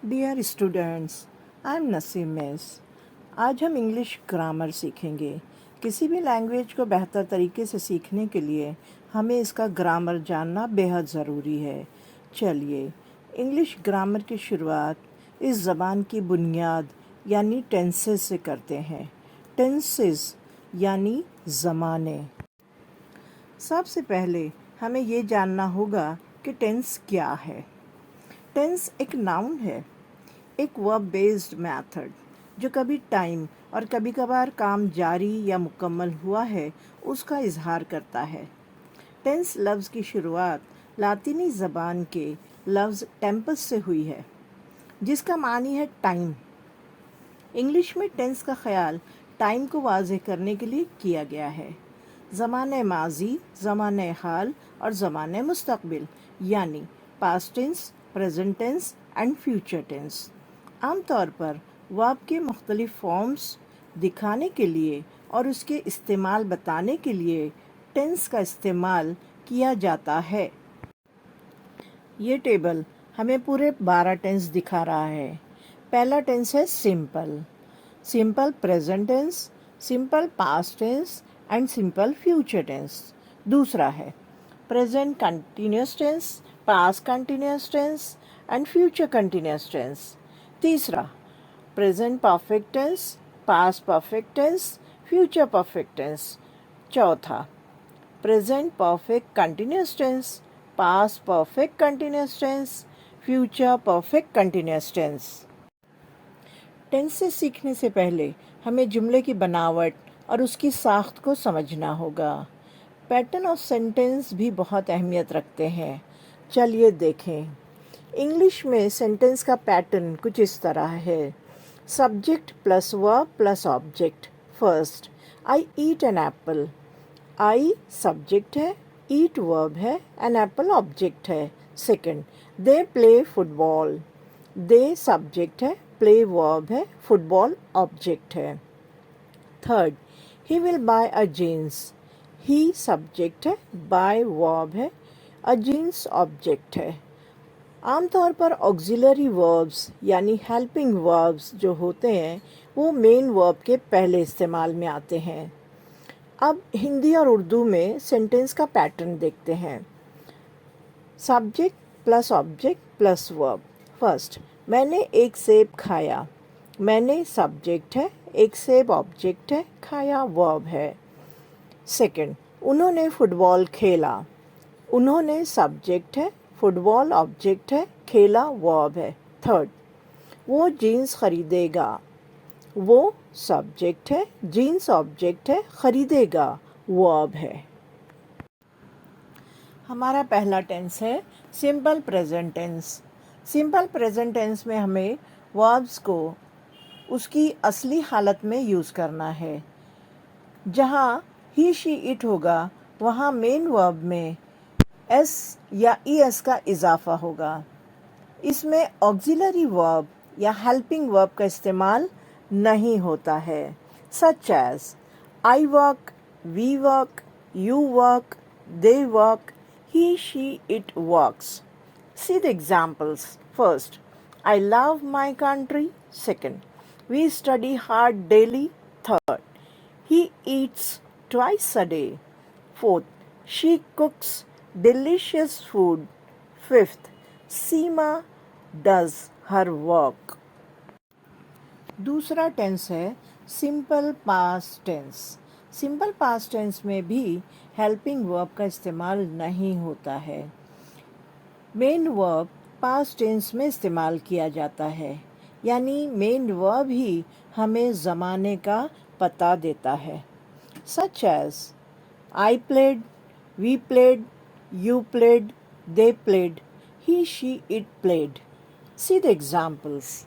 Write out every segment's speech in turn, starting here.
Dear students, I am Naseem miss. आज हम English grammar सीखेंगे। किसी भी लैंग्वेज को बेहतर तरीके से सीखने के लिए हमें इसका ग्रामर जानना बेहद ज़रूरी है। चलिए, इंग्लिश ग्रामर की शुरुआत इस ज़बान की बुनियाद यानी टेंसेस से करते हैं। टेंसेस यानी ज़माने। सबसे पहले हमें ये जानना होगा कि टेंस क्या है। टेंस एक नाउन है, एक वर्ब बेस्ड मेथड जो कभी टाइम और कभी कभार काम जारी या मुकम्मल हुआ है उसका इजहार करता है। टेंस लफ्ज़ की शुरुआत लातिनी ज़बान के लफ्ज़ टेम्पस से हुई है जिसका मानी है टाइम। इंग्लिश में टेंस का ख्याल टाइम को वाज़ेह करने के लिए किया गया है। ज़माने माजी, ज़माने हाल और ज़माने मुस्तक़बिल यानी past tense, present tense and future tense आमतौर पर वर्ब के मुख्तलिफ फॉर्म्स दिखाने के लिए और उसके इस्तेमाल बताने के लिए टेंस का इस्तेमाल किया जाता है। ये टेबल हमें पूरे 12 टेंस दिखा रहा है। पहला टेंस है simple, simple present tense, simple past tense and simple future tense. दूसरा है present continuous tense, past continuous tense and future continuous tense. तीसरा present perfect tense, past perfect tense, future perfect tense. चौथा present perfect continuous tense, past perfect continuous tense, future perfect continuous tense. Tense से सीखने से पहले हमें जुमले की बनावट और उसकी साख्त को समझना होगा। पैटर्न ऑफ सेंटेंस भी बहुत अहमियत रखते हैं। चलिए देखें। इंग्लिश में सेंटेंस का पैटर्न कुछ इस तरह है। Subject plus verb plus object. First, I eat an apple. I subject है, ईट वर्ब है, एन एप्पल ऑब्जेक्ट है। Second, they play football. They subject है, प्ले वर्ब है, फुटबॉल ऑब्जेक्ट है। Third, he will buy a jeans. He subject है, buy verb है, a jeans object है। आमतौर पर ऑक्सिलरी वर्ब्स यानी हेल्पिंग वर्ब्स जो होते हैं वो मेन वर्ब के पहले इस्तेमाल में आते हैं। अब हिंदी और उर्दू में सेंटेंस का पैटर्न देखते हैं। Subject plus object plus verb. First, मैंने एक सेब खाया। मैंने सब्जेक्ट है, एक सेब ऑब्जेक्ट है, खाया वर्ब है। सेकंड, उन्होंने फुटबॉल खेला। उन्होंने सब्जेक्ट है, फुटबॉल ऑब्जेक्ट है, खेला वर्ब है। थर्ड, वो जीन्स खरीदेगा। वो सब्जेक्ट है, जीन्स ऑब्जेक्ट है, खरीदेगा वर्ब है। हमारा पहला टेंस है simple present tense. Simple present tense में हमें वर्ब्स को उसकी असली हालत में यूज़ करना है। जहाँ ही शी इट होगा वहाँ मेन वर्ब में एस या ईएस का इजाफा होगा। इसमें ऑक्सिलरी वर्ब या हेल्पिंग वर्ब का इस्तेमाल नहीं होता है। Such as I work, we work, you work, they work, he, she, it works. See the examples. First, I love my country. Second, we study hard daily. Third, he eats twice a day. Fourth, she cooks delicious food. Fifth, Seema does her work. दूसरा tense है simple past tense. Simple past tense में भी helping verb का इस्तेमाल नहीं होता है। Main verb past tense में इस्तेमाल किया जाता है, यानी मेन वर्ब ही हमें ज़माने का पता देता है। Such as I played, we played, you played, they played, he, she, it played. See the examples.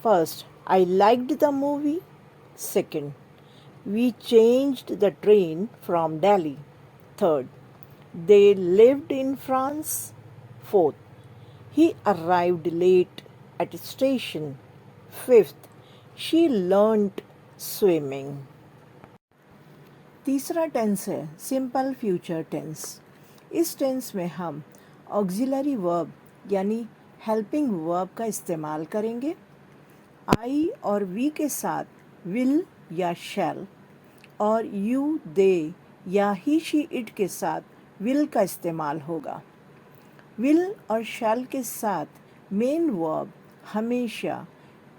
First, I liked the movie. Second, we changed the train from Delhi. Third, they lived in France. Fourth, he arrived late at station. Fifth, she learnt swimming. तीसरा tense है simple future tense. इस tense में हम auxiliary verb यानी helping verb का इस्तेमाल करेंगे। आई और वी के साथ विल या शैल और यू दे या ही शी इट के साथ विल का इस्तेमाल होगा। विल और शैल के साथ मेन वर्ब हमेशा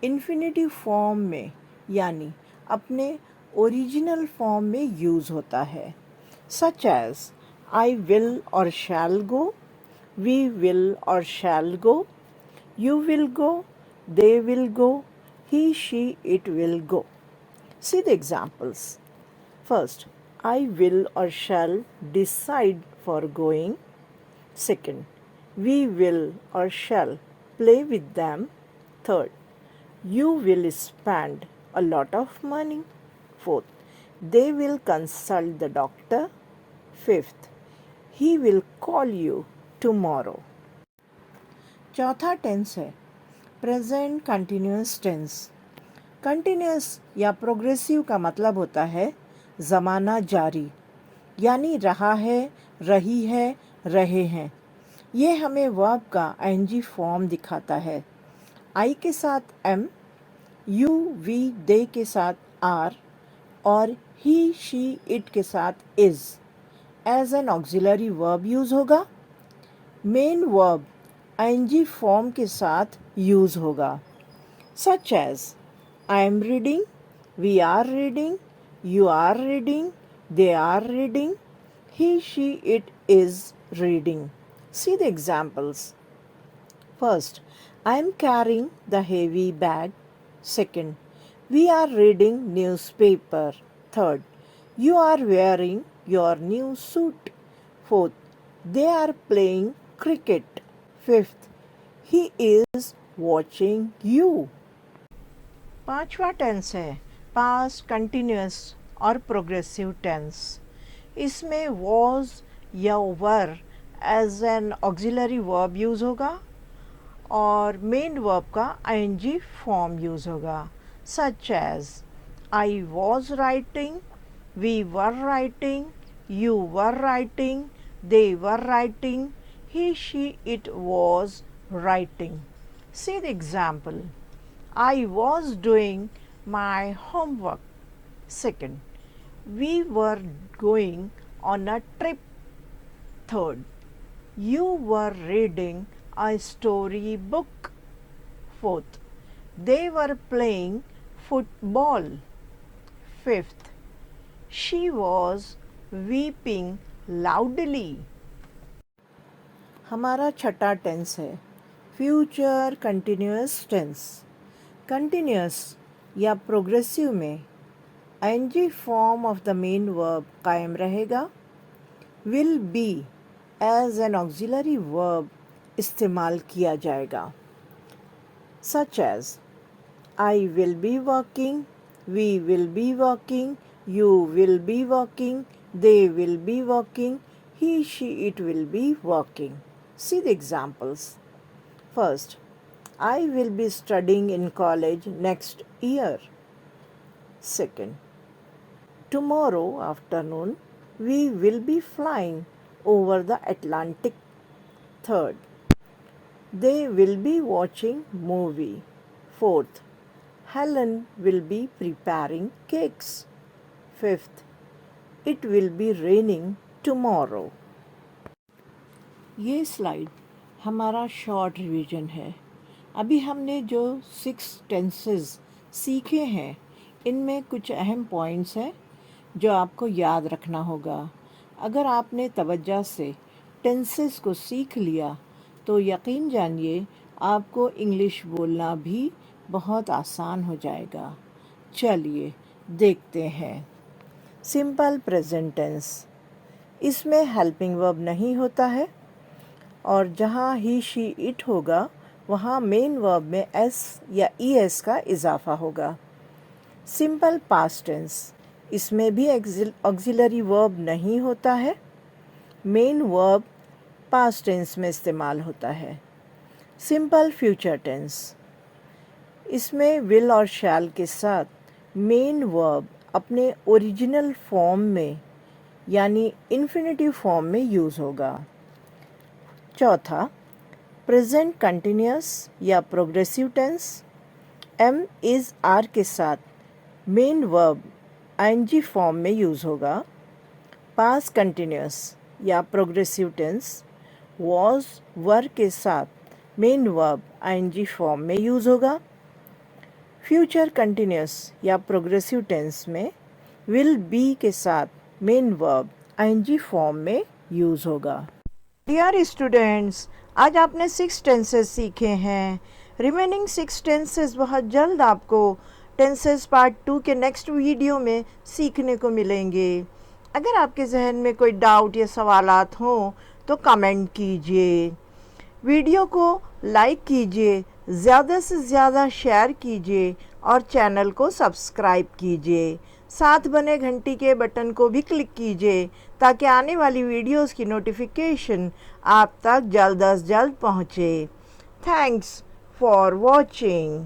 इन्फिनेटिव फॉर्म में यानी अपने ओरिजिनल फॉर्म में यूज़ होता है, सच एज आई विल और शैल गो, वी विल और शैल गो, you will go, they will go, he, she, it will go. See the examples. First, I will or shall decide for going. Second, we will or shall play with them. Third, you will spend a lot of money. Fourth, they will consult the doctor. Fifth, he will call you tomorrow. चौथा tense है present continuous tense. Continuous या progressive का मतलब होता है ज़माना जारी, यानी रहा है, रही है, रहे हैं। ये हमें वर्ब का आईएनजी फॉर्म दिखाता है। आई के साथ एम, यू वी दे के साथ आर और ही शी इट के साथ is as an auxiliary verb use होगा। मेन वर्ब आईएनजी फॉर्म के साथ यूज़ होगा, such as I am reading, we are reading, you are reading, they are reading, he, she, it is reading. See the examples. First, I am carrying the heavy bag. Second, we are reading newspaper. Third, you are wearing your new suit. Fourth, they are playing cricket. Fifth, he is watching you. पांचवा tense है past continuous और progressive tense. इसमें was या were as an auxiliary verb use होगा और main verb का ING form use होगा, such as I was writing, we were writing, you were writing, they were writing, he, she, it was writing. See the example. I was doing my homework. Second, we were going on a trip. Third, you were reading a story book. Fourth, they were playing football. Fifth, she was weeping loudly. हमारा छठा tense है future continuous tense. Continuous या progressive में ING form of the main verb कायम रहेगा। Will be as an auxiliary verb इस्तेमाल किया जाएगा, such as I will be working, we will be working, you will be working, they will be working, he, she, it will be working. See the examples. First, I will be studying in college next year. Second, tomorrow afternoon we will be flying over the Atlantic. Third, they will be watching movie. Fourth, Helen will be preparing cakes. Fifth, it will be raining tomorrow. ये slide हमारा short revision है। अभी हमने जो 6 tenses सीखे हैं इनमें कुछ अहम पॉइंट्स हैं जो आपको याद रखना होगा। अगर आपने तवज्जो से टेंसेस को सीख लिया तो यकीन जानिए आपको इंग्लिश बोलना भी बहुत आसान हो जाएगा। चलिए देखते हैं। सिंपल प्रेजेंट टेंस, इसमें हेल्पिंग वर्ब नहीं होता है और जहाँ ही शी इट होगा वहाँ मेन वर्ब में एस या ईएस का इजाफा होगा। सिंपल पास्ट टेंस, इसमें भी ऑक्सिलरी वर्ब नहीं होता है, मेन वर्ब पास्ट टेंस में इस्तेमाल होता है। सिंपल फ्यूचर टेंस, इसमें विल और शैल के साथ मेन वर्ब अपने ओरिजिनल फॉर्म में यानी इन्फिनेटिव फॉर्म में यूज़ होगा। चौथा, प्रेजेंट कंटिन्यूस या progressive tense am is are के साथ मेन वर्ब आईएनजी फॉर्म में यूज़ होगा। पास्ट कंटिन्यूस या प्रोग्रेसिव टेंस वॉज वर के साथ मेन वर्ब आईएनजी फॉर्म में यूज़ होगा। फ्यूचर कंटिन्यूस या प्रोग्रेसिव टेंस में विल बी के साथ मेन वर्ब आईएनजी फॉर्म में यूज़ होगा। डियर स्टूडेंट्स, आज आपने 6 टेंसेस सीखे हैं। रिमेनिंग 6 टेंसेस बहुत जल्द आपको टेंसेस पार्ट 2 के नेक्स्ट वीडियो में सीखने को मिलेंगे। अगर आपके जहन में कोई डाउट या सवालात हों तो कमेंट कीजिए, वीडियो को लाइक कीजिए, ज़्यादा से ज़्यादा शेयर कीजिए और चैनल को सब्सक्राइब कीजिए। साथ बने घंटी के बटन को भी क्लिक कीजिए ताकि आने वाली वीडियोस की नोटिफिकेशन आप तक जल्द अज जल्द पहुँचे। Thanks for watching.